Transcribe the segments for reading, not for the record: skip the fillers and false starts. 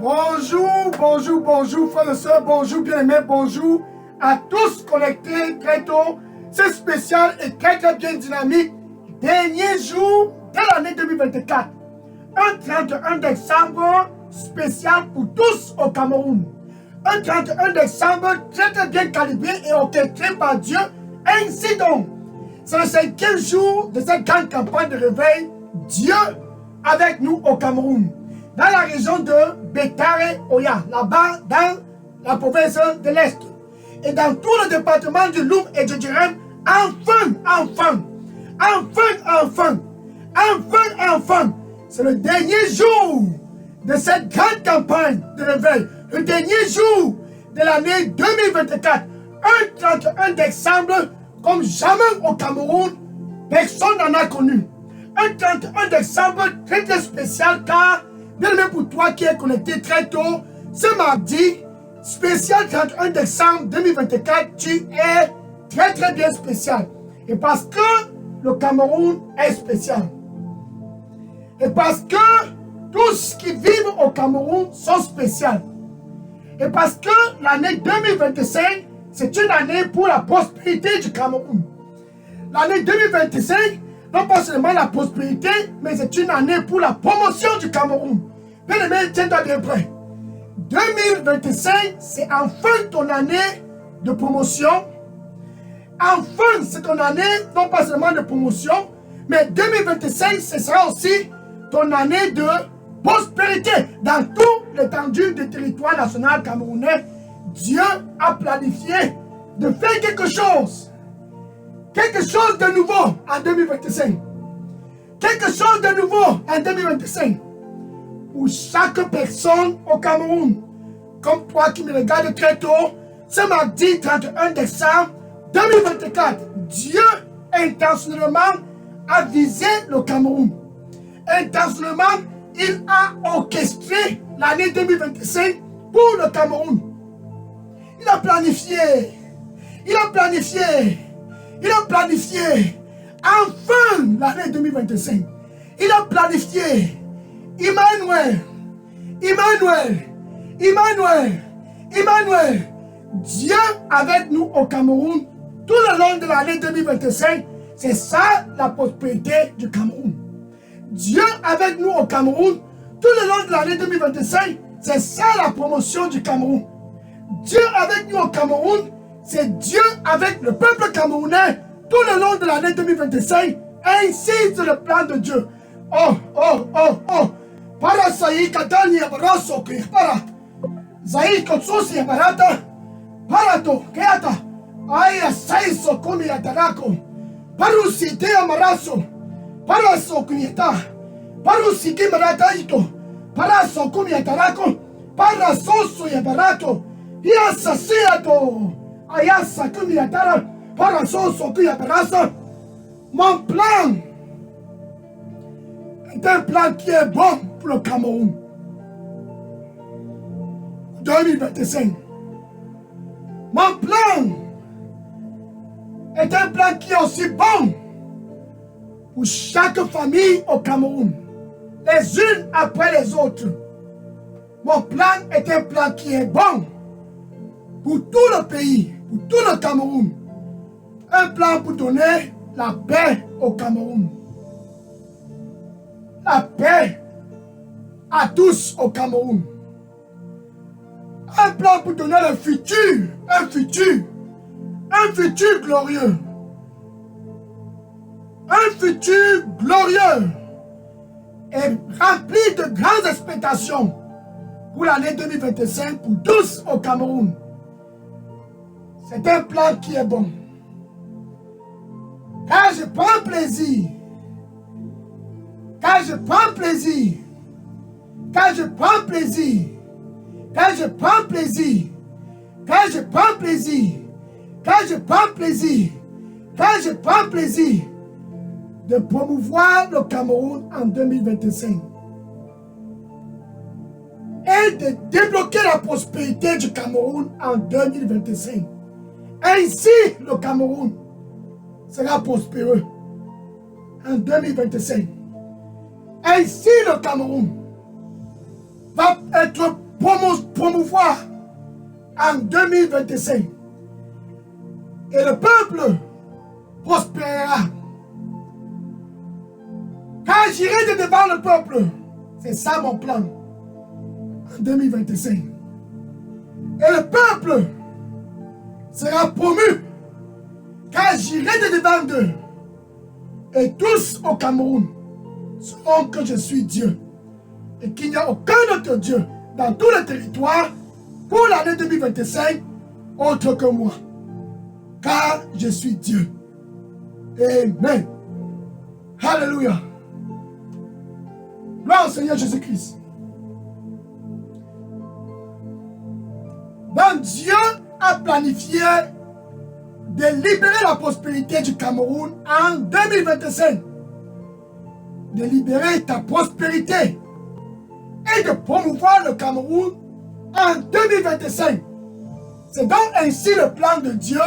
Bonjour, bonjour, bonjour, frères et sœurs, bonjour, bien-aimés, bonjour à tous connectés très tôt. C'est spécial et très bien dynamique. Dernier jour de l'année 2024. Un 31 décembre spécial pour tous au Cameroun. Un 31 décembre très bien calibré et orchestré par Dieu. Ainsi donc, c'est le 5e jour de cette grande campagne de réveil. Dieu avec nous au Cameroun. Dans la région de Bétaré-Oya, là-bas dans la province de l'Est. Et dans tout le département du Loum et du Djerem, enfin, c'est le dernier jour de cette grande campagne de réveil. Le dernier jour de l'année 2024. Un 31 décembre, comme jamais au Cameroun, personne n'en a connu. Un 31 décembre très spécial car, bien aimé pour toi qui es connecté très tôt, ce mardi, spécial 31 décembre 2024, tu es très bien spécial. Et parce que le Cameroun est spécial. Et parce que tous qui vivent au Cameroun sont spéciaux. Et parce que l'année 2025, c'est une année pour la prospérité du Cameroun. L'année 2025, non pas seulement la prospérité, mais c'est une année pour la promotion du Cameroun. Bien aimé, tiens-toi bien prêt. 2025, c'est enfin ton année de promotion. Enfin, c'est ton année, non pas seulement de promotion, mais 2025, ce sera aussi ton année de prospérité. Dans tout l'étendue du territoire national camerounais, Dieu a planifié de faire quelque chose. Quelque chose de nouveau en 2025. Quelque chose de nouveau en 2025. Pour chaque personne au Cameroun, comme toi qui me regardes très tôt, ce mardi 31 décembre 2024, Dieu intentionnellement a visé le Cameroun. Intentionnellement, il a orchestré l'année 2025 pour le Cameroun. Il a planifié. Enfin l'année 2025. Il a planifié. Emmanuel. Dieu avec nous au Cameroun tout le long de l'année 2025. C'est ça la prospérité du Cameroun. Dieu avec nous au Cameroun tout le long de l'année 2025. C'est ça la promotion du Cameroun. Dieu avec nous au Cameroun, c'est Dieu avec le peuple camerounais tout le long de l'année 2025. Ainsi c'est le plan de Dieu. Para sayi katani abraso ki para. Zayi kotsusi abarata. Para to keata. Aya sai sokumi atarako. Paru site amaraso. Para sokuyeta. Paru siki marata ito. Para sokumi atarako. Para soso yabarato. Yasa siato. Ayasa kumi atara. Para soso kuyabaraso. Mon plan est un plan qui est bon pour le Cameroun. 2025. Mon plan est un plan qui est aussi bon pour chaque famille au Cameroun. Les unes après les autres. Mon plan est un plan qui est bon pour tout le pays, pour tout le Cameroun. Un plan pour donner la paix au Cameroun. La paix à tous au Cameroun. Un plan pour donner le futur, un futur glorieux. Un futur glorieux et rempli de grandes expectations pour l'année 2025 pour tous au Cameroun. C'est un plan qui est bon. Car je prends plaisir. De promouvoir le Cameroun en 2025 et de débloquer la prospérité du Cameroun en 2025. Ainsi, le Cameroun sera prospéreux en 2025. Ainsi, le Cameroun va être promouvoir en 2025. Et le peuple prospérera. Quand j'irai de devant le peuple, c'est ça mon plan en 2025. Et le peuple sera promu quand j'irai de devant d'eux. Et tous au Cameroun sauront que je suis Dieu. Et qu'il n'y a aucun autre Dieu dans tout le territoire pour l'année 2025 autre que moi. Car je suis Dieu. Amen. Alléluia. Gloire au Seigneur Jésus-Christ. Donc Dieu a planifié de libérer la prospérité du Cameroun en 2025. De libérer ta prospérité et de promouvoir le Cameroun en 2025. C'est donc ainsi le plan de Dieu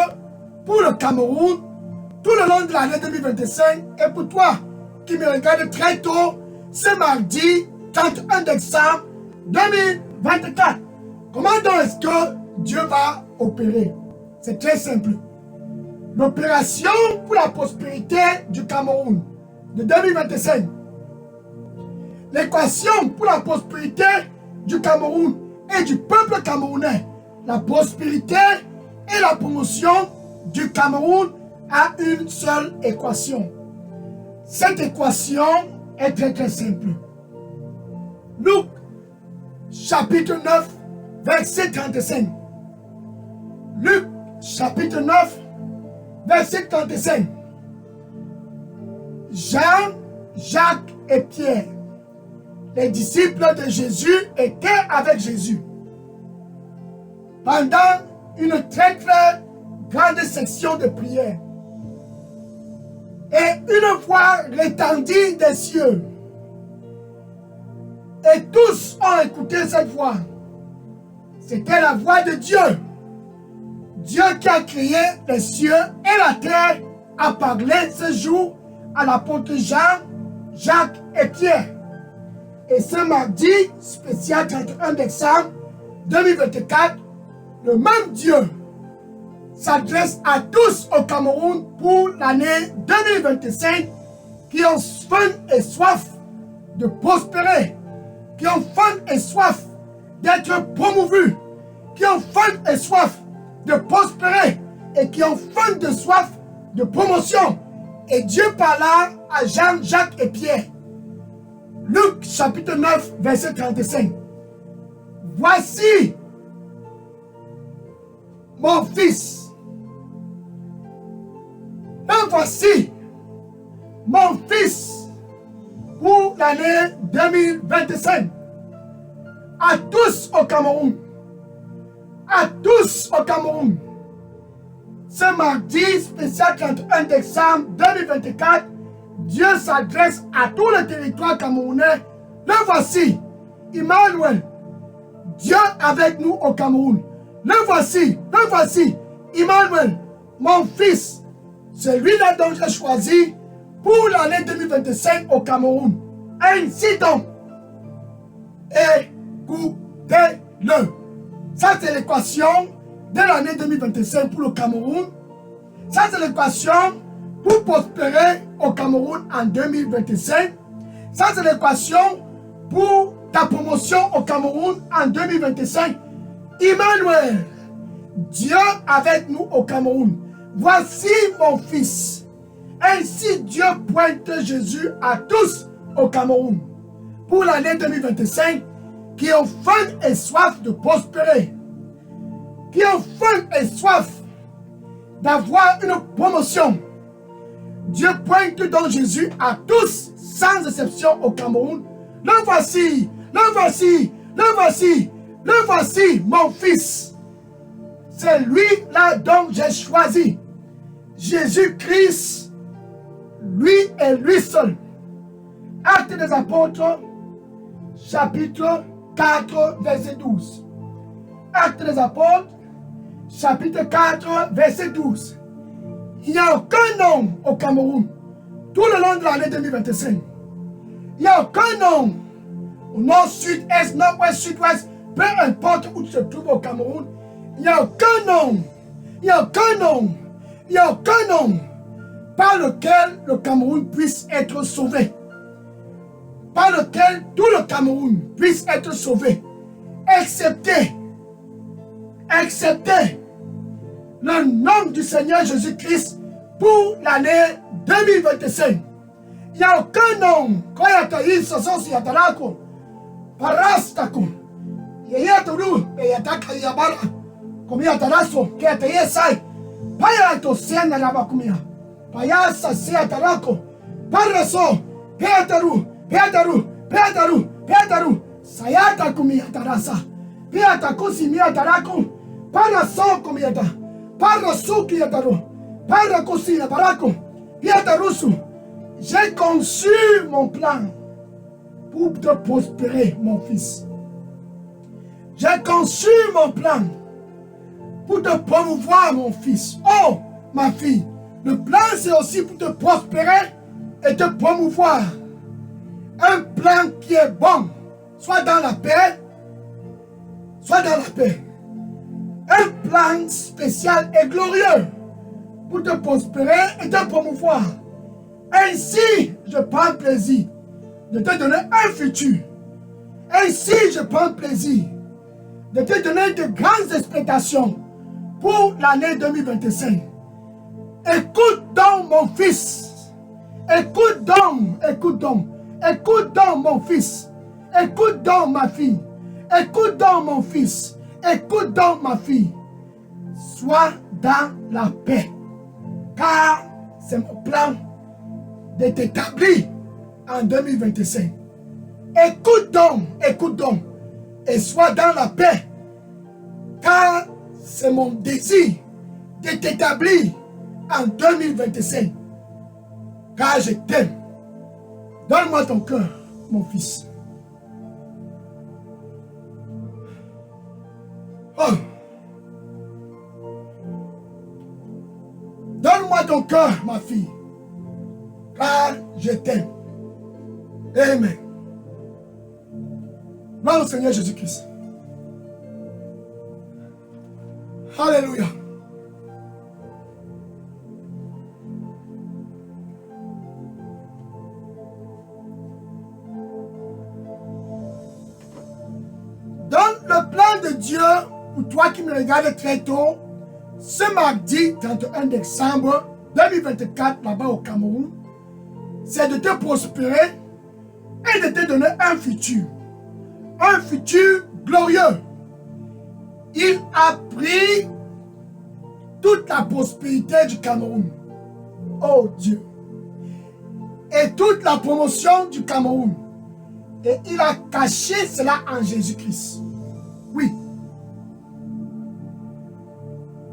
pour le Cameroun tout le long de l'année 2025 et pour toi qui me regarde très tôt ce mardi 31 décembre 2024. Comment donc est-ce que Dieu va opérer? C'est très simple. L'opération pour la prospérité du Cameroun de 2025. L'équation pour la prospérité du Cameroun et du peuple camerounais. La prospérité et la promotion du Cameroun a une seule équation. Cette équation est très très simple. Luc chapitre 9 verset 35. Luc chapitre 9 verset 35. Jean, Jacques et Pierre, les disciples de Jésus, étaient avec Jésus pendant une très très grande section de prière. Et une voix retendit des cieux. Et tous ont écouté cette voix. C'était la voix de Dieu. Dieu qui a créé les cieux et la terre a parlé ce jour à l'apôtre Jean, Jacques et Pierre. Et ce mardi spécial 31 décembre 2024, le même Dieu s'adresse à tous au Cameroun pour l'année 2025 qui ont faim et soif de prospérer, qui ont faim et soif d'être promouvus, qui ont faim et soif de prospérer et qui ont faim de soif de promotion. Et Dieu parla à Jean, Jacques et Pierre. Luc chapitre 9 verset 35. Voici mon fils. Et voici mon fils pour l'année 2025. À tous au Cameroun. À tous au Cameroun. Ce mardi spécial 31 décembre 2024, Dieu s'adresse à tout le territoire camerounais. Le voici, Emmanuel, Dieu avec nous au Cameroun. Le voici, Emmanuel, mon fils, celui-là dont j'ai choisi pour l'année 2025 au Cameroun. Ainsi donc, écoutez-le. Ça, c'est l'équation de l'année 2025 pour le Cameroun. Ça, c'est l'équation pour prospérer au Cameroun en 2025. Ça, c'est l'équation pour ta promotion au Cameroun en 2025. Emmanuel, Dieu avec nous au Cameroun. Voici mon fils. Ainsi Dieu pointe Jésus à tous au Cameroun pour l'année 2025 qui ont faim et soif de prospérer, qui ont faim et soif d'avoir une promotion. Dieu pointe donc Jésus à tous sans exception au Cameroun. Le voici, mon fils. C'est lui-là dont j'ai choisi. Jésus-Christ, lui et lui seul. Actes des Apôtres, chapitre 4, verset 12. Actes des Apôtres, chapitre 4, verset 12. Il n'y a aucun nom au Cameroun tout le long de l'année 2025. Il n'y a aucun nom au nord, sud, est, nord-ouest, sud-ouest, peu importe où tu te trouves au Cameroun, il n'y a aucun nom, il n'y a aucun nom, il n'y a aucun nom par lequel le Cameroun puisse être sauvé. Par lequel tout le Cameroun puisse être sauvé. Excepté le nom du Seigneur Jésus-Christ pour l'année 2025. Il n'y a aucun nom. Quand il y a taïs, ce sont si yatarako, parastako, yayatoru, yataka yabara, comme yataraso, qui a taïs sai, payato sena labakumia, payasa se yatarako, paraso, peataru, sayata kumia tarasa, peata kusimia tarako, paraso kumiata, parasu kiataru, parakusia barako, piatarusu. J'ai conçu mon plan pour te prospérer, mon fils. J'ai conçu mon plan pour te promouvoir, mon fils. Oh, ma fille, le plan c'est aussi pour te prospérer et te promouvoir. Un plan qui est bon, soit dans la paix, soit dans la paix. Un plan spécial et glorieux pour te prospérer et te promouvoir. Ainsi, je prends plaisir de te donner un futur. Ainsi, je prends plaisir de te donner de grandes expectations pour l'année 2025. Écoute donc, mon fils. Écoute donc, mon fils. Écoute donc, ma fille. Écoute donc, mon fils. Écoute donc, ma fille. Sois dans la paix. Car c'est mon plan de t'établir en 2025. Écoute donc, et sois dans la paix, car c'est mon désir de t'établir en 2025, car je t'aime. Donne-moi ton cœur, mon fils. Oh. Donne-moi ton cœur, ma fille, car je t'aime. Amen. Gloire au Seigneur Jésus-Christ. Alléluia. Dans le plan de Dieu, pour toi qui me regardes très tôt, ce mardi 31 décembre 2024, là-bas au Cameroun, c'est de te prospérer et de te donner un futur glorieux. Il a pris toute la prospérité du Cameroun, oh Dieu, et toute la promotion du Cameroun, et il a caché cela en Jésus-Christ. Oui.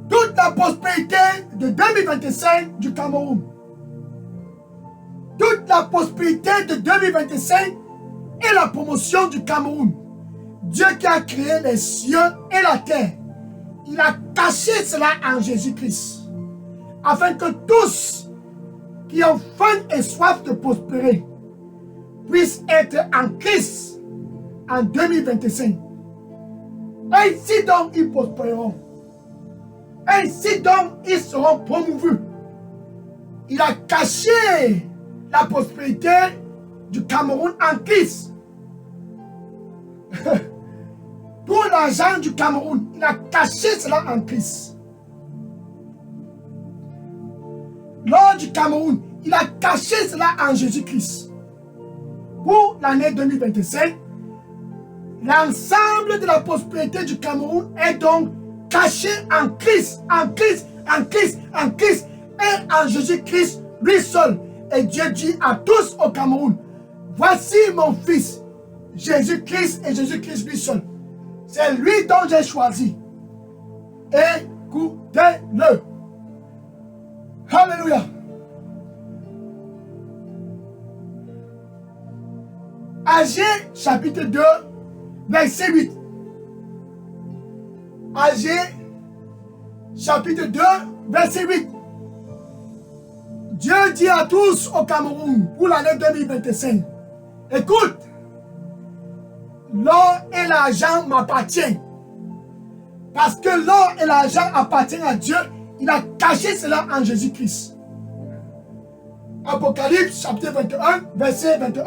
Toute la prospérité de 2025 du Cameroun, toute la prospérité de 2025 et la promotion du Cameroun. Dieu qui a créé les cieux et la terre, il a caché cela en Jésus-Christ, afin que tous qui ont faim et soif de prospérer puissent être en Christ en 2025. Ainsi donc ils prospéreront. Ainsi donc ils seront promouvus. Il a caché la prospérité du Cameroun en Christ. Tout l'argent du Cameroun, il a caché cela en Christ. L'or du Cameroun, il a caché cela en Jésus-Christ. Pour l'année 2025, l'ensemble de la prospérité du Cameroun est donc caché en Christ, en Christ, en Christ, en Christ et en Jésus-Christ, lui seul. Et Dieu dit à tous au Cameroun, voici mon fils, Jésus-Christ et Jésus-Christ lui seul. C'est lui dont j'ai choisi. Écoutez-le. Alléluia. Agé chapitre 2, verset 8. Agé chapitre 2, verset 8. Dieu dit à tous au Cameroun pour l'année 2025, écoute, l'or et l'argent m'appartiennent. Parce que l'or et l'argent appartiennent à Dieu, il a caché cela en Jésus-Christ. Apocalypse chapitre 21, verset 21.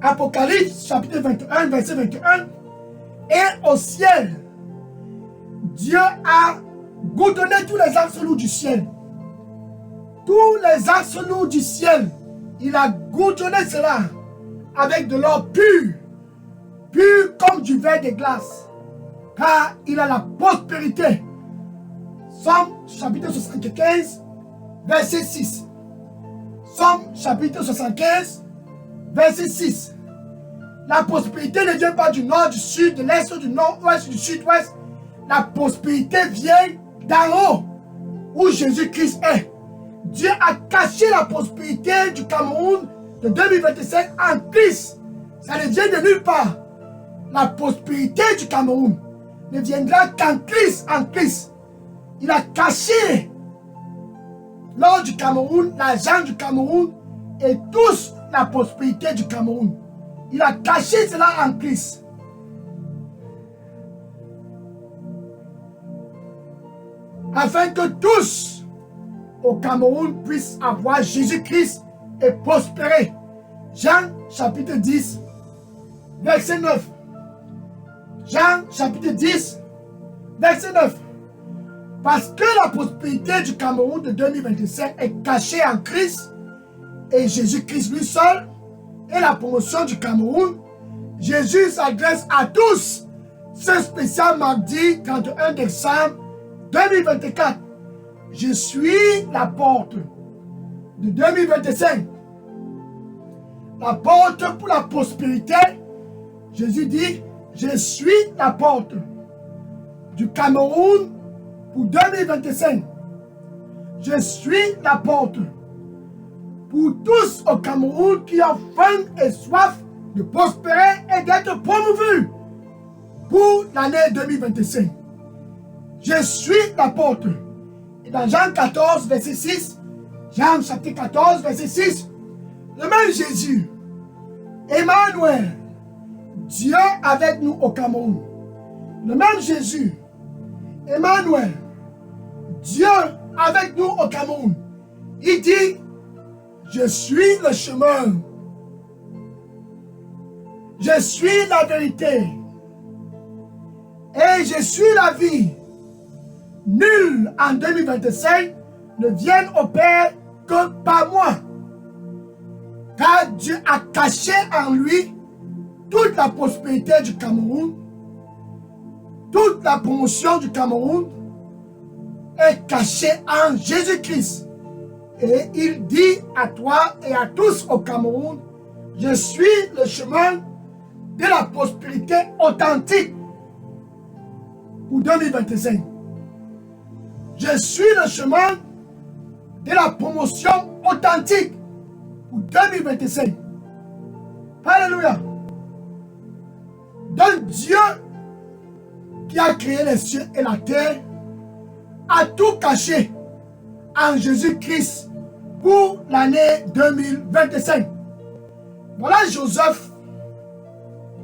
Apocalypse chapitre 21, verset 21. Et au ciel, Dieu a goudronné tous les axes lourds du ciel. Tous les axes lourds du ciel, il a goudronné cela avec de l'or pur, pur comme du verre de glace. Car il a la prospérité. Somme chapitre 75, verset 6. Somme chapitre 75, verset 6. La prospérité ne vient pas du nord, du sud, de l'est, du nord-ouest, du sud-ouest. La prospérité vient d'en haut, où Jésus-Christ est. Dieu a caché la prospérité du Cameroun de 2025 en Christ. Ça ne vient de nulle part. La prospérité du Cameroun ne viendra qu'en Christ, en Christ. Il a caché l'or du Cameroun, l'argent du Cameroun et tous la prospérité du Cameroun. Il a caché cela en Christ. Afin que tous au Cameroun puissent avoir Jésus-Christ et prospérer. Jean chapitre 10, verset 9. Jean chapitre 10, verset 9. Parce que la prospérité du Cameroun de 2025 est cachée en Christ et Jésus-Christ lui seul et la promotion du Cameroun, Jésus s'adresse à tous. Ce spécial mardi 31 décembre 2024. Je suis la porte de 2025. La porte pour la prospérité. Jésus dit, je suis la porte du Cameroun pour 2025. Je suis la porte pour tous au Cameroun qui ont faim et soif de prospérer et d'être promouvus pour l'année 2025. Je suis la porte. Et dans Jean 14, verset 6, Jean chapitre 14, verset 6, le même Jésus, Emmanuel, Dieu avec nous au Cameroun. Le même Jésus, Emmanuel, Dieu avec nous au Cameroun. Il dit, je suis le chemin. Je suis la vérité. Et je suis la vie. Nul en 2025 ne vienne au Père que par moi. Car Dieu a caché en lui toute la prospérité du Cameroun, toute la promotion du Cameroun est cachée en Jésus-Christ. Et il dit à toi et à tous au Cameroun, je suis le chemin de la prospérité authentique pour 2025. Je suis le chemin de la promotion authentique pour 2025. Alléluia. Donc Dieu qui a créé les cieux et la terre a tout caché en Jésus-Christ pour l'année 2025. Voilà Joseph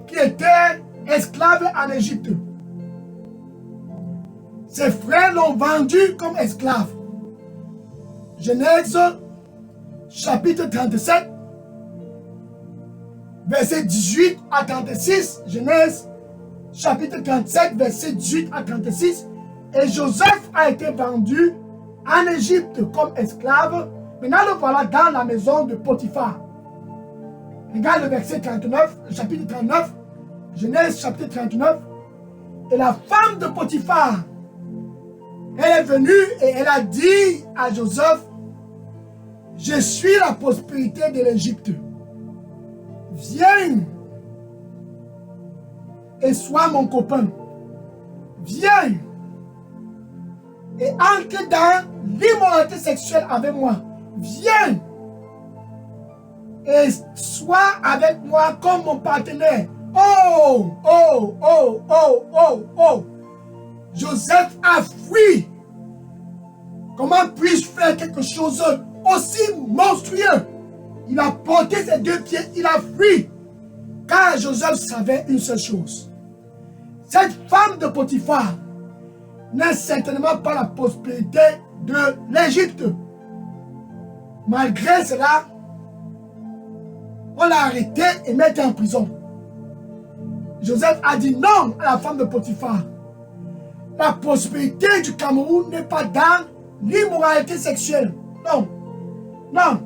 qui était esclave en Égypte. Ses frères l'ont vendu comme esclave. Genèse chapitre 37, verset 18 à 36. Genèse chapitre 37, verset 18 à 36. Et Joseph a été vendu en Égypte comme esclave. Maintenant le voilà dans la maison de Potiphar. Regarde le verset 39, le chapitre 39. Genèse chapitre 39. Et la femme de Potiphar, elle est venue et elle a dit à Joseph, je suis la prospérité de l'Égypte. Viens et sois mon copain. Viens et entre dans l'immoralité sexuelle avec moi. Viens et sois avec moi comme mon partenaire. Oh, oh, oh, oh, oh, oh. Joseph a fui. Comment puis-je faire quelque chose aussi monstrueux? Il a porté ses deux pieds, il a fui. Car Joseph savait une seule chose. Cette femme de Potiphar n'est certainement pas la prospérité de l'Égypte. Malgré cela, on l'a arrêté et mis en prison. Joseph a dit non à la femme de Potiphar. La prospérité du Cameroun n'est pas dans l'immoralité sexuelle. Non. Non.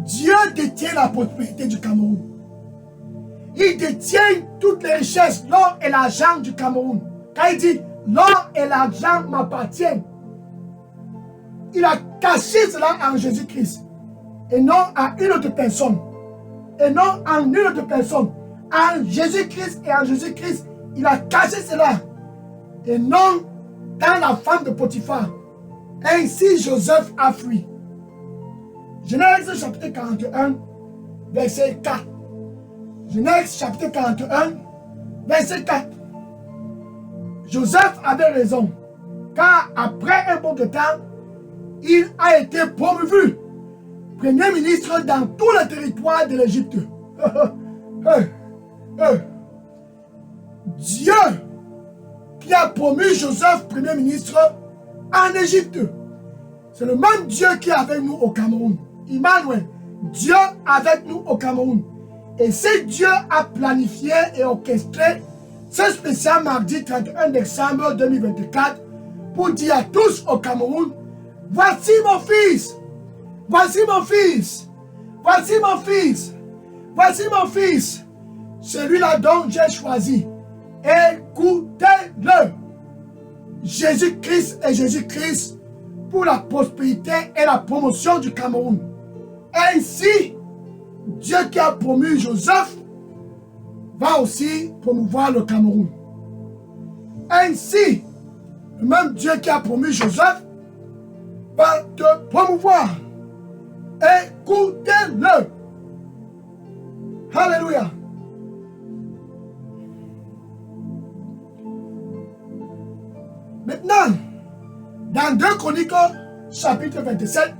Dieu détient la prospérité du Cameroun. Il détient toutes les richesses, l'or et l'argent du Cameroun. Quand il dit l'or et l'argent m'appartiennent, il a caché cela en Jésus-Christ et non à une autre personne. Et non en une autre personne. En Jésus-Christ et en Jésus-Christ, il a caché cela. Et non dans la femme de Potiphar. Ainsi Joseph a fui. Genèse chapitre 41, verset 4. Genèse chapitre 41, verset 4. Joseph avait raison, car après un bon de temps, il a été promu premier ministre dans tout le territoire de l'Égypte. Dieu qui a promu Joseph premier ministre en Égypte, c'est le même Dieu qui est avec nous au Cameroun. Emmanuel, Dieu avec nous au Cameroun. Et c'est Dieu a planifié et orchestré ce spécial mardi 31 décembre 2024 pour dire à tous au Cameroun, voici mon fils, voici mon fils, voici mon fils, voici mon fils, celui-là dont j'ai choisi. Écoutez-le. Jésus-Christ et Jésus-Christ pour la prospérité et la promotion du Cameroun. Ainsi, Dieu qui a promu Joseph va aussi promouvoir le Cameroun. Ainsi, le même Dieu qui a promu Joseph va te promouvoir. Écoutez-le. Alléluia. Maintenant, dans 2 Chroniques, chapitre 27,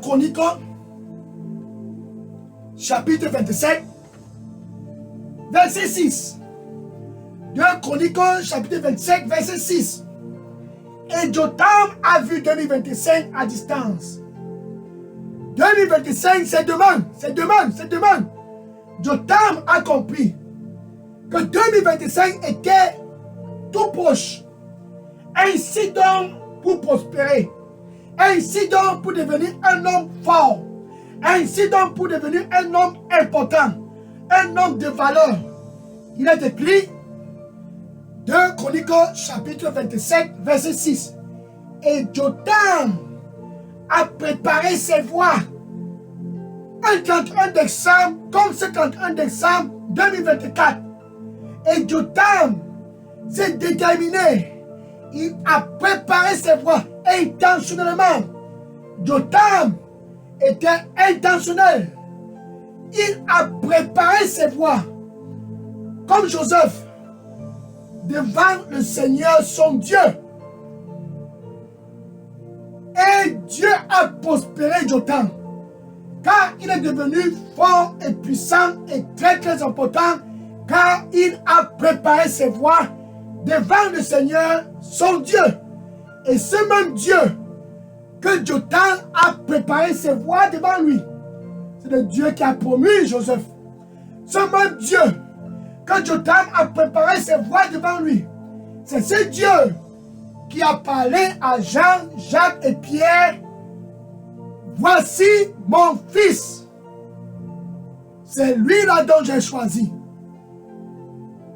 Chroniques, chapitre 27, verset 6. 2 Chroniques, chapitre 25, verset 6. Et Jotham a vu 2025 à distance. 2025, c'est demain, c'est demain, c'est demain. Jotham a compris que 2025 était tout proche. Ainsi donc, pour prospérer, ainsi donc pour devenir un homme fort, ainsi donc pour devenir un homme important, un homme de valeur. Il est écrit 2 Chroniques chapitre 27 verset 6. Et Jotham a préparé ses voies un 31 décembre comme ce 31 décembre 2024. Et Jotham s'est déterminé. Il a préparé ses voies intentionnellement. Jotham était intentionnel. Il a préparé ses voies comme Joseph devant le Seigneur son Dieu. Et Dieu a prospéré Jotham car il est devenu fort et puissant et très très important car il a préparé ses voies devant le Seigneur son Dieu. Et ce même Dieu que Jotham a préparé ses voies devant lui, c'est le Dieu qui a promu Joseph. Ce même Dieu que Jotham a préparé ses voies devant lui, c'est ce Dieu qui a parlé à Jean, Jacques et Pierre. Voici mon fils. C'est lui-là dont j'ai choisi.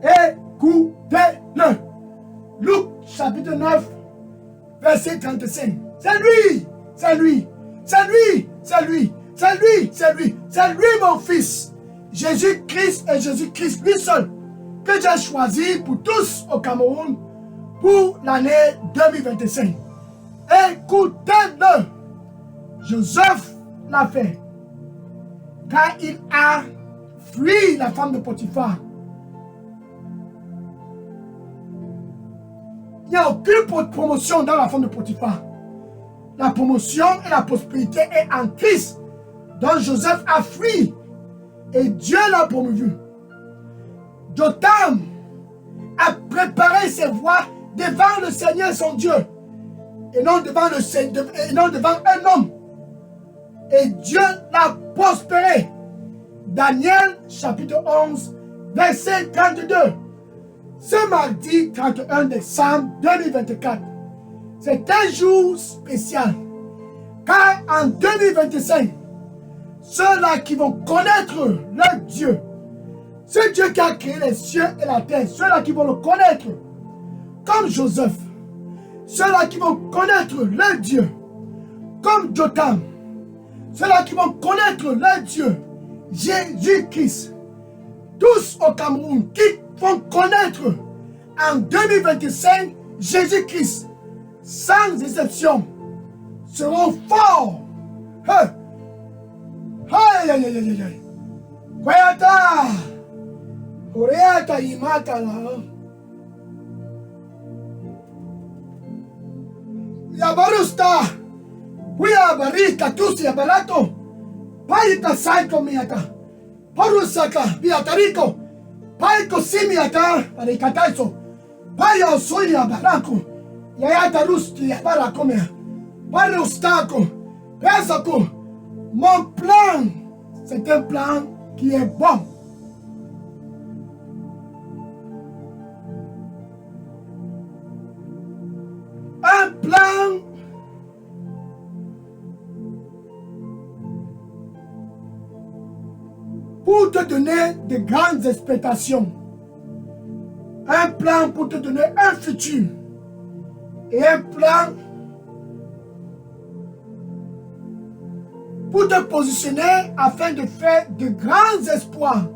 Écoutez-le. Luc chapitre 9, verset 35. C'est lui, c'est lui, c'est lui, c'est lui, c'est lui, c'est lui, c'est lui mon fils. Jésus-Christ et Jésus-Christ lui seul que j'ai choisi pour tous au Cameroun pour l'année 2025. Écoutez-le. Joseph l'a fait car il a fui la femme de Potiphar. Il n'y a aucune promotion dans la femme de Potiphar. La promotion et la prospérité est en Christ, dont Joseph a fui. Et Dieu l'a promovu. Jotham a préparé ses voies devant le Seigneur son Dieu. Et non devant un homme. Et Dieu l'a prospéré. Daniel chapitre 11, verset 32. Ce mardi 31 décembre 2024, c'est un jour spécial. Car en 2025, ceux-là qui vont connaître leur Dieu, ce Dieu qui a créé les cieux et la terre, ceux-là qui vont le connaître, comme Joseph, ceux-là qui vont connaître leur Dieu, comme Jotham, ceux-là qui vont connaître leur Dieu, Jésus-Christ, tous au Cameroun qui vont connaître en 2025 Jésus-Christ, sans exception, seront forts. Aïe, aïe, aïe, aïe, aïe. Kwayata, Koreata, Imata, Yabarusta, Kuyabarita, Tusi, Yabarato, Paita Saiko Miata, Parusaka, Viatariko, Paiko Simiata, Parikataiso, Paya Suya Barako, Yayata Rusti, Yabarakomea, Parustako, Pesako. Mon plan, c'est un plan qui est bon. Un plan pour te donner de grandes expectations. Un plan pour te donner un futur. Et un plan pour te positionner afin de faire de grands espoirs.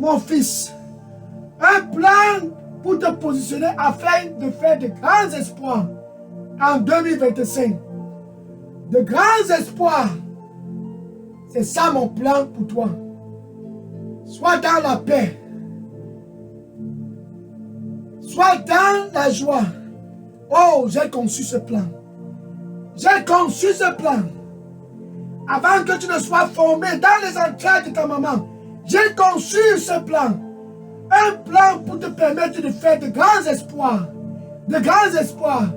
Mon fils, un plan pour te positionner afin de faire de grands espoirs en 2025. De grands espoirs. C'est ça mon plan pour toi. Sois dans la paix. Sois dans la joie. Oh, j'ai conçu ce plan. J'ai conçu ce plan. Avant que tu ne sois formé dans les entrailles de ta maman, j'ai conçu ce plan. Un plan pour te permettre de faire de grands espoirs. De grands espoirs.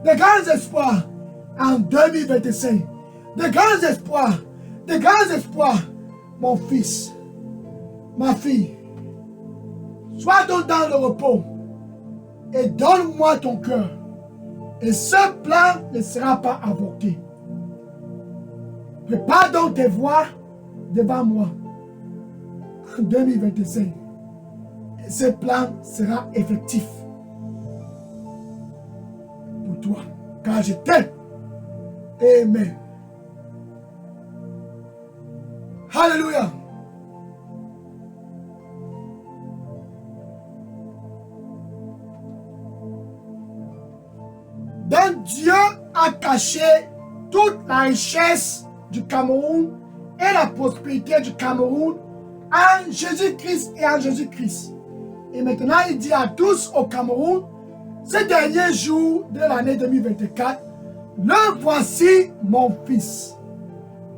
De grands espoirs en 2025. De grands espoirs. De grands espoirs. Mon fils, ma fille, sois donc dans le repos et donne-moi ton cœur. Et ce plan ne sera pas avorté. Prépare donc tes voies devant moi en 2025. Et ce plan sera effectif pour toi. Car je t'aime. Amen. Alléluia. Donc Dieu a caché toute la richesse du Cameroun et la prospérité du Cameroun en Jésus-Christ et en Jésus-Christ. Et maintenant, il dit à tous au Cameroun, ces derniers jours de l'année 2024, le voici mon fils.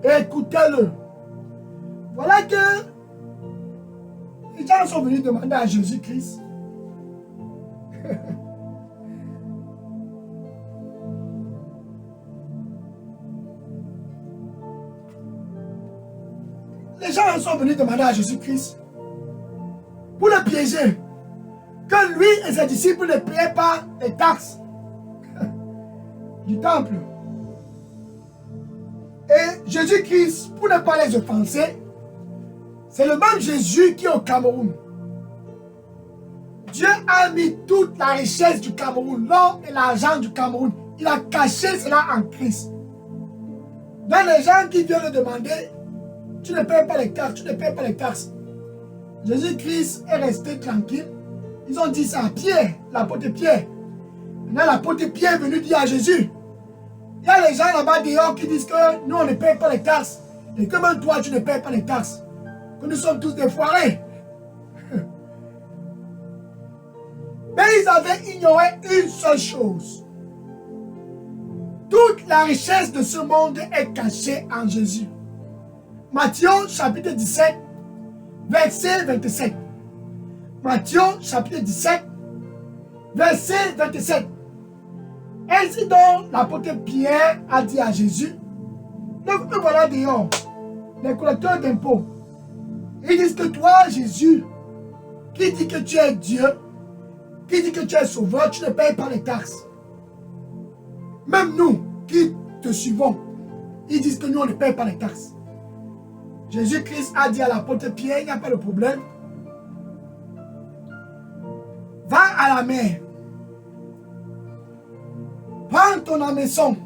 Écoutez-le. Voilà que les gens sont venus demander à Jésus-Christ. Les gens sont venus demander à Jésus-Christ pour le piéger, que lui et ses disciples ne payaient pas les taxes du temple. Et Jésus-Christ, pour ne pas les offenser, c'est le même Jésus qui est au Cameroun. Dieu a mis toute la richesse du Cameroun, l'or et l'argent du Cameroun. Il a caché cela en Christ. Donc les gens qui viennent le demander, tu ne payes pas les taxes, tu ne payes pas les taxes. Jésus-Christ est resté tranquille. Ils ont dit ça à Pierre, l'apôtre Pierre. Maintenant l'apôtre Pierre est venu dire à Jésus, il y a les gens là-bas dehors qui disent que nous on ne paye pas les taxes. Et que même toi tu ne payes pas les taxes. Que nous sommes tous des foirés. Mais ils avaient ignoré une seule chose. Toute la richesse de ce monde est cachée en Jésus. Matthieu chapitre 17, verset 27. Matthieu chapitre 17, verset 27. Ainsi donc, l'apôtre Pierre a dit à Jésus, nous voilà dehors, les collecteurs d'impôts. Ils disent que toi, Jésus, qui dit que tu es Dieu, qui dit que tu es sauveur, tu ne payes pas les taxes. Même nous qui te suivons, ils disent que nous, on ne paye pas les taxes. Jésus-Christ a dit à l'apôtre Pierre, il n'y a pas de problème. Va à la mer. Prends ton hameçon.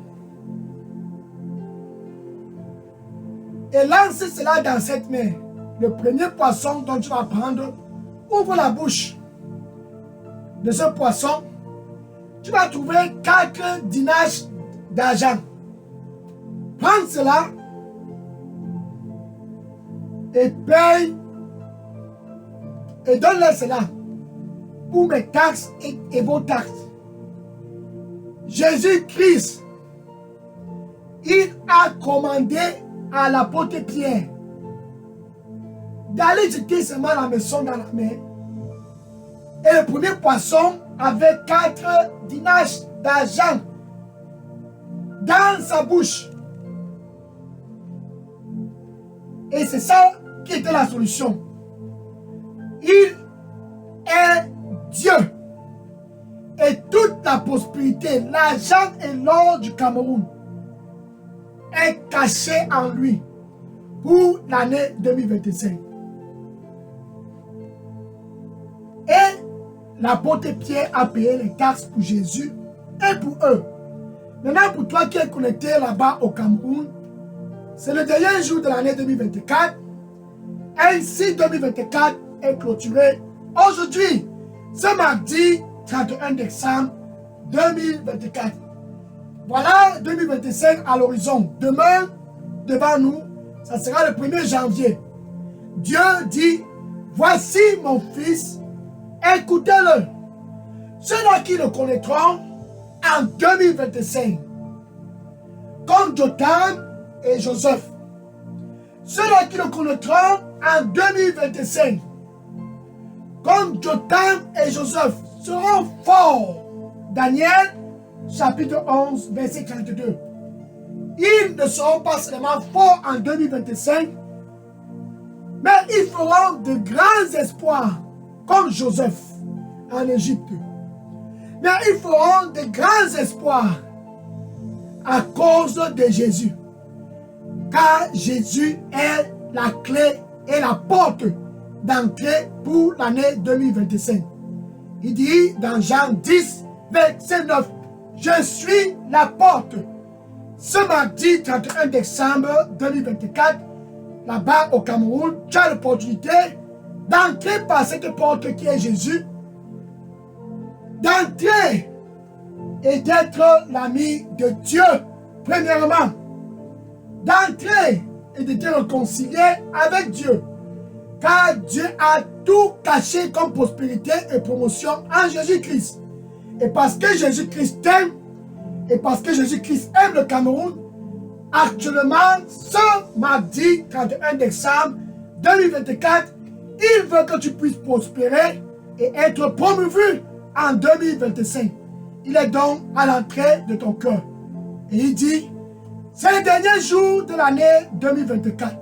Et lance cela dans cette mer. Le premier poisson dont tu vas prendre, ouvre la bouche de ce poisson. Tu vas trouver 4 dinars d'argent. Prends cela et paye et donne-leur cela pour mes taxes et vos taxes. Jésus-Christ, il a commandé à l'apôtre Pierre d'aller jeter seulement la maison dans la mer. Et le premier poisson avait 4 dinars d'argent dans sa bouche. Et c'est ça qui était la solution. Il est Dieu. Et toute la prospérité, l'argent et l'or du Cameroun est caché en lui pour l'année 2025. Et l'apôtre Pierre a payé les taxes pour Jésus et pour eux. Maintenant, pour toi qui es connecté là-bas au Cameroun, c'est le dernier jour de l'année 2024. Ainsi, 2024 est clôturé aujourd'hui, ce mardi 31 décembre 2024. Voilà 2025 à l'horizon. Demain, devant nous, ça sera le 1er janvier. Dieu dit, voici mon fils, écoutez-le. Ceux-là qui le connaîtront en 2025, comme Jotham et Joseph. Ceux-là qui le connaîtront en 2025, comme Jotham et Joseph, seront forts. Daniel, chapitre 11, verset 42. Ils ne seront pas seulement forts en 2025, mais ils feront de grands espoirs, comme Joseph en Égypte. Mais ils feront de grands espoirs à cause de Jésus. Car Jésus est la clé et la porte d'entrée pour l'année 2025. Il dit dans Jean 10, verset 9, je suis la porte. Ce mardi 31 décembre 2024, là-bas au Cameroun, tu as l'opportunité d'entrer par cette porte qui est Jésus, d'entrer et d'être l'ami de Dieu, premièrement, d'entrer et de te réconcilier avec Dieu, car Dieu a tout caché comme prospérité et promotion en Jésus-Christ. Et parce que Jésus-Christ t'aime, et parce que Jésus-Christ aime le Cameroun, actuellement, ce mardi 31 décembre 2024, il veut que tu puisses prospérer et être promovu en 2025. Il est donc à l'entrée de ton cœur. Et il dit, c'est le dernier jour de l'année 2024.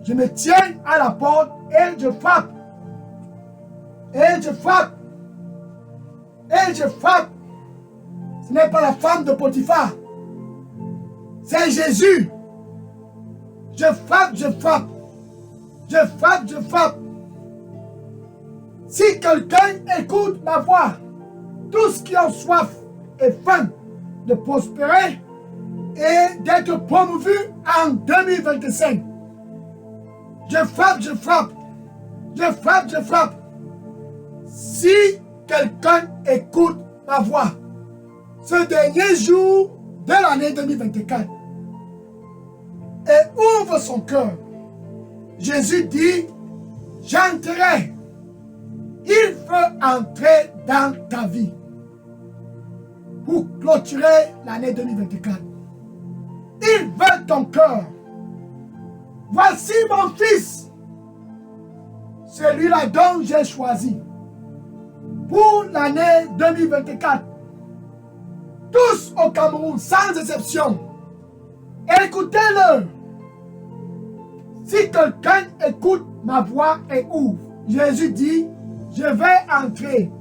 Je me tiens à la porte et je frappe. Et je frappe. Et je frappe. Ce n'est pas la femme de Potiphar. C'est Jésus. Je frappe, je frappe. Je frappe, je frappe. Si quelqu'un écoute ma voix, tous qui ont soif et faim de prospérer et d'être promovis en 2025, je frappe, je frappe. Je frappe, je frappe. Si quelqu'un écoute ma voix, ce dernier jour de l'année 2024, et ouvre son cœur, Jésus dit, j'entrerai. Il veut entrer dans ta vie pour clôturer l'année 2024. Il veut ton cœur. Voici mon fils, celui-là dont j'ai choisi pour l'année 2024. Tous au Cameroun, sans exception, écoutez-le. Si quelqu'un écoute ma voix et ouvre, Jésus dit, je vais entrer.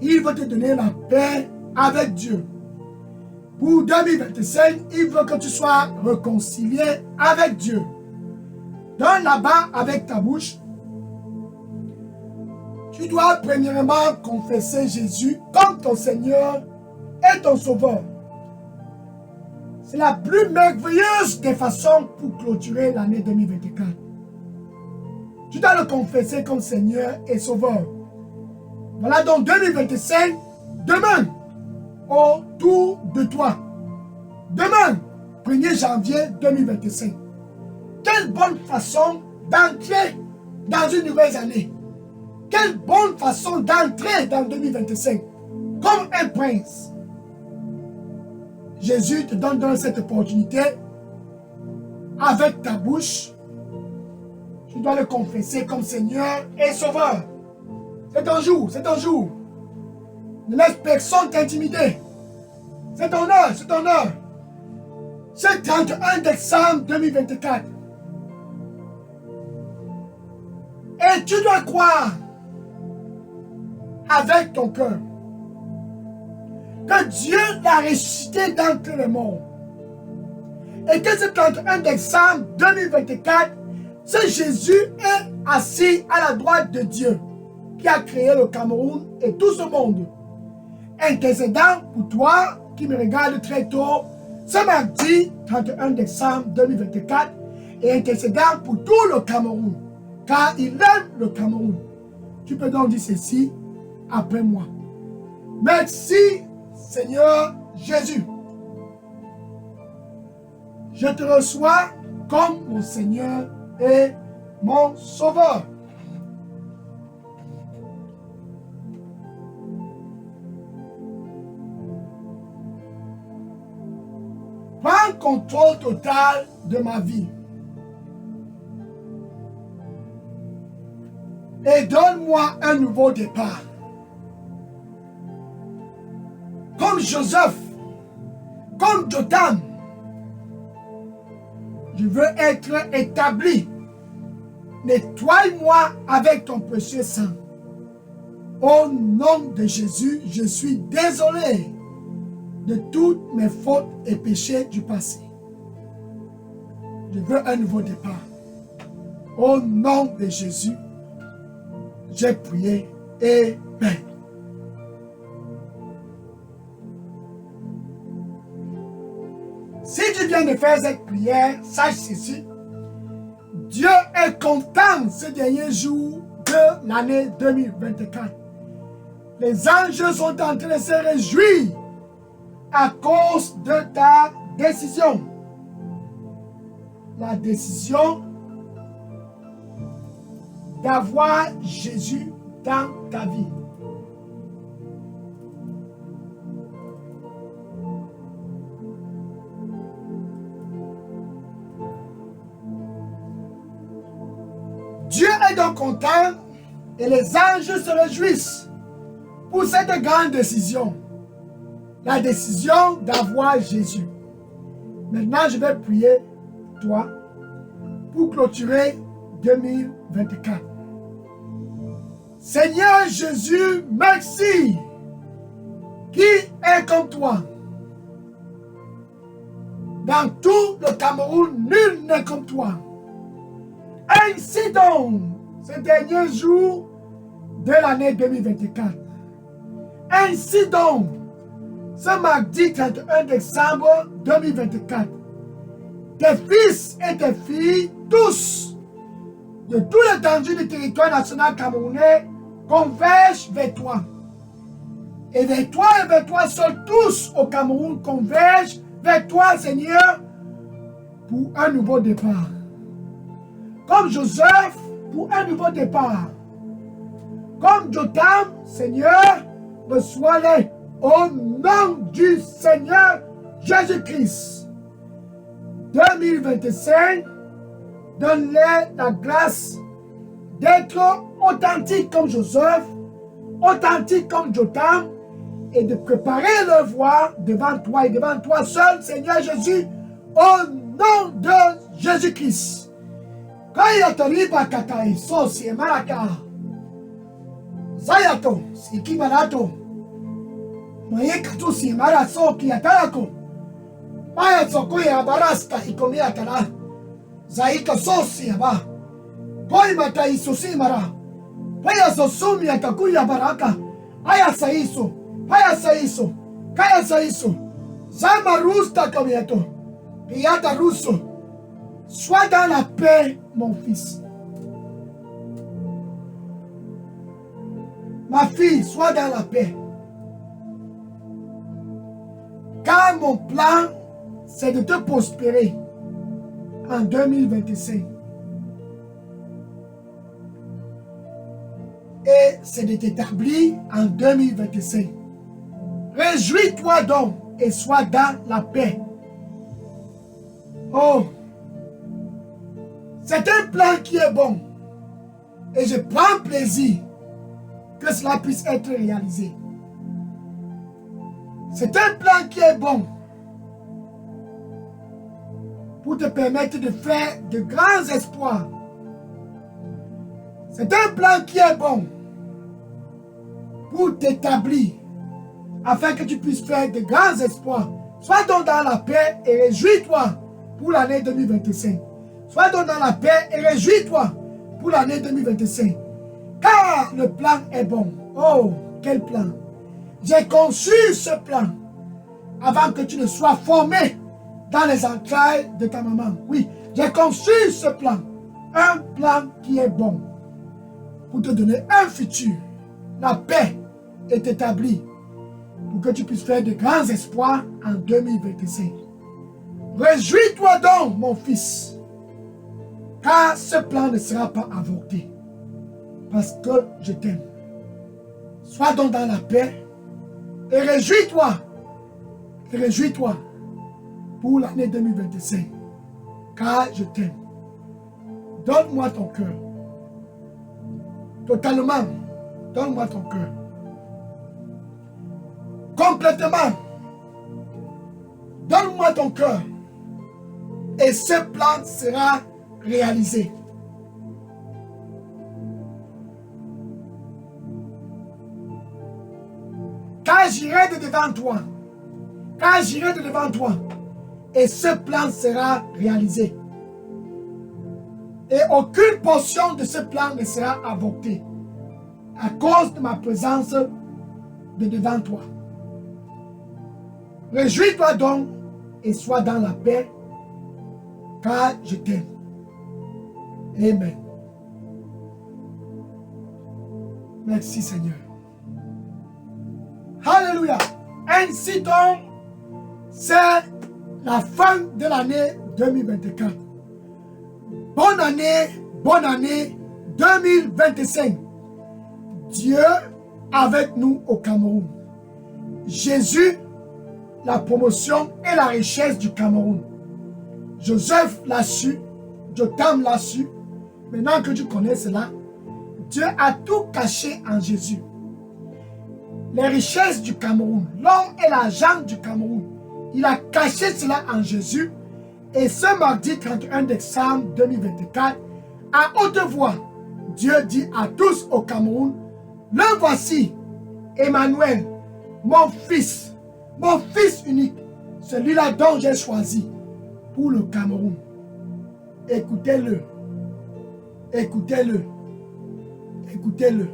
Il veut te donner la paix avec Dieu. Pour 2025, il veut que tu sois réconcilié avec Dieu. Donne là-bas avec ta bouche. Tu dois premièrement confesser Jésus comme ton Seigneur et ton Sauveur. C'est la plus merveilleuse des façons pour clôturer l'année 2024. Tu dois le confesser comme Seigneur et Sauveur. Voilà donc 2025, demain, autour de toi. Demain, 1er janvier 2025. Quelle bonne façon d'entrer dans une nouvelle année. Quelle bonne façon d'entrer dans 2025 comme un prince. Jésus te donne donc cette opportunité avec ta bouche. Tu dois le confesser comme Seigneur et Sauveur. C'est ton jour, c'est ton jour. Ne laisse personne t'intimider. C'est ton heure, c'est ton heure. C'est 31 décembre 2024. Et tu dois croire avec ton cœur que Dieu l'a ressuscité d'entre les morts. Et que ce 31 décembre 2024, ce Jésus est assis à la droite de Dieu qui a créé le Cameroun et tout ce monde. Intercédant pour toi qui me regarde très tôt, ce mardi 31 décembre 2024, et intercédant pour tout le Cameroun, car il aime le Cameroun. Tu peux donc dire ceci après moi. Merci Seigneur Jésus. Je te reçois comme mon Seigneur et mon Sauveur. Prends contrôle total de ma vie. Et donne-moi un nouveau départ. Comme Joseph, comme Jotham, je veux être établi. Nettoie-moi avec ton précieux sang. Au nom de Jésus, je suis désolé de toutes mes fautes et péchés du passé. Je veux un nouveau départ. Au nom de Jésus, j'ai prié. Amen. Si tu viens de faire cette prière, sache ceci. Dieu est content ce dernier jour de l'année 2024. Les anges sont en train de se réjouir à cause de ta décision. La décision d'avoir Jésus dans ta vie. Dieu est donc content et les anges se réjouissent pour cette grande décision. La décision d'avoir Jésus. Maintenant, je vais prier toi pour clôturer 2024. Seigneur Jésus, merci. Qui est comme toi? Dans tout le Cameroun, nul n'est comme toi. Ainsi donc, ce dernier jour de l'année 2024. Ainsi donc, ce mardi 31 décembre 2024, tes fils et tes filles, tous, de tout l'étendue du territoire national camerounais, convergent vers toi. Et vers toi seuls, tous au Cameroun convergent vers toi, Seigneur, pour un nouveau départ. Comme Joseph, pour un nouveau départ. Comme Jotham, Seigneur, reçois-les au nom du Seigneur Jésus-Christ. 2025, donne-les la grâce d'être authentiques comme Joseph, authentiques comme Jotham, et de préparer leur voie devant toi et devant toi seul, Seigneur Jésus, au nom de Jésus-Christ. Quand il a tenu par Kataï, Sosi et Maraka, Zayato, Siki Marato, Maye Katusi, Maraso, Kiatarako, Maya Soko ya Barasta, Ikomi Atara, Zaika Sosi, Aba, Poi Matai Sosi Mara, Paya Sosumi Atakuya Baraka, Aya Saiso, Paya Saiso, Kaya Saiso, Zama Rusta Kamieto, Piata Russo, sois dans la paix, mon fils. Ma fille, sois dans la paix. Car mon plan, c'est de te prospérer en 2025. Et c'est de t'établir en 2025. Réjouis-toi donc et sois dans la paix. Oh, c'est un plan qui est bon. Et je prends plaisir que cela puisse être réalisé. C'est un plan qui est bon pour te permettre de faire de grands espoirs. C'est un plan qui est bon pour t'établir afin que tu puisses faire de grands espoirs. Sois donc dans la paix et réjouis-toi pour l'année 2025. Sois donc dans la paix et réjouis-toi pour l'année 2025. Car le plan est bon. Oh, quel plan! J'ai conçu ce plan avant que tu ne sois formé dans les entrailles de ta maman. Oui, j'ai conçu ce plan. Un plan qui est bon pour te donner un futur. La paix est établie pour que tu puisses faire de grands espoirs en 2025. Réjouis-toi donc, mon fils, car ce plan ne sera pas avorté, parce que je t'aime. Sois donc dans la paix et réjouis-toi pour l'année 2025, car je t'aime. Donne-moi ton cœur, totalement, donne-moi ton cœur, complètement, donne-moi ton cœur, et ce plan sera réalisé. Car j'irai de devant toi, car j'irai de devant toi, et ce plan sera réalisé. Et aucune portion de ce plan ne sera avortée à cause de ma présence de devant toi. Réjouis-toi donc et sois dans la paix, car je t'aime. Amen. Merci Seigneur. Alléluia. Ainsi donc, c'est la fin de l'année 2024. Bonne année 2025. Dieu avec nous au Cameroun. Jésus, la promotion et la richesse du Cameroun. Joseph l'a su, Jotham l'a su. Maintenant que tu connais cela, Dieu a tout caché en Jésus. Les richesses du Cameroun, l'or et l'argent du Cameroun, il a caché cela en Jésus. Et ce mardi 31 décembre 2024, à haute voix, Dieu dit à tous au Cameroun, le voici, Emmanuel, mon fils unique, celui-là dont j'ai choisi pour le Cameroun. Écoutez-le, écoutez-le, écoutez-le,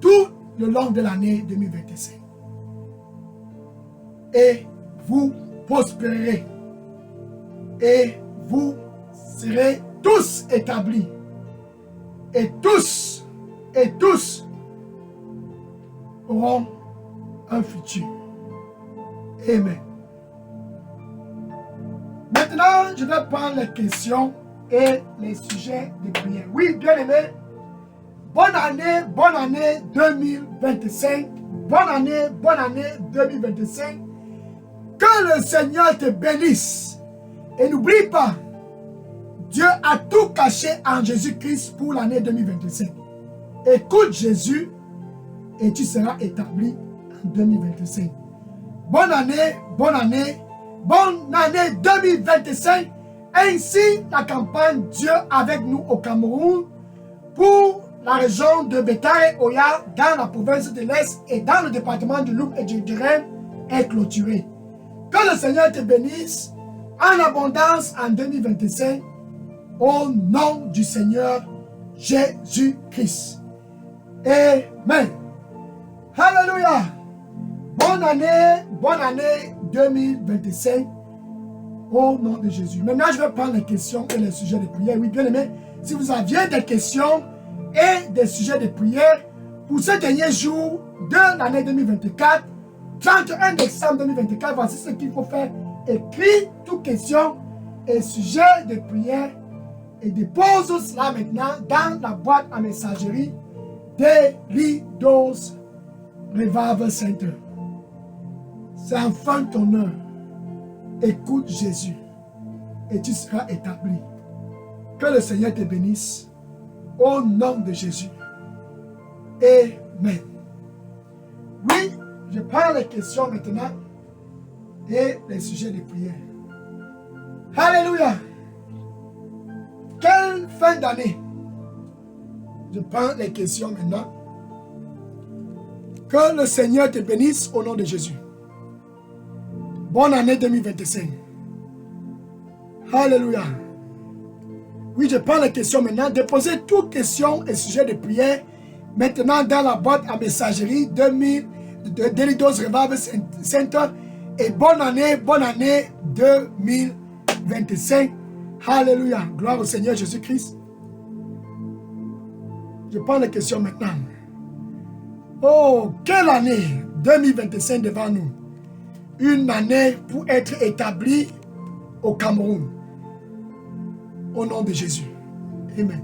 tout le long de l'année 2025. Et vous prospérerez. Et vous serez tous établis. Et tous auront un futur. Amen. Maintenant, je vais prendre les questions et les sujets de prière. Oui, bien aimé, bonne année 2025. bonne année 2025. Que le Seigneur te bénisse. Et n'oublie pas, Dieu a tout caché en Jésus-Christ pour l'année 2025. Écoute Jésus et tu seras établi en 2025. Bonne année 2025. Ainsi, la campagne Dieu avec nous au Cameroun pour la région de Bétaï Oya dans la province de l'Est et dans le département du Loup et du Rhin est clôturée. Que le Seigneur te bénisse en abondance en 2025 au nom du Seigneur Jésus-Christ. Amen. Alléluia. Bonne année 2025 au nom de Jésus. Maintenant, je vais prendre les questions et les sujets de prière. Oui, bien aimé, si vous aviez des questions et des sujets de prière pour ce dernier jour de l'année 2024, 31 décembre 2024, voici ce qu'il faut faire. Écris toutes questions et sujets de prière et dépose cela maintenant dans la boîte à messagerie des Leaders Revival Center. C'est enfin ton heure. Écoute Jésus et tu seras établi. Que le Seigneur te bénisse au nom de Jésus. Amen. Oui, je prends les questions maintenant et les sujets de prière. Alléluia. Quelle fin d'année? Je prends les questions maintenant. Que le Seigneur te bénisse au nom de Jésus. Bonne année 2025. Alléluia. Oui, je prends les questions maintenant. Déposez toutes questions et sujets de prière maintenant dans la boîte à messagerie de Leaders Revival Center. Et bonne année 2025. Alléluia. Gloire au Seigneur Jésus-Christ. Je prends les questions maintenant. Oh, quelle année 2025 devant nous. Une année pour être établie au Cameroun. Au nom de Jésus. Amen.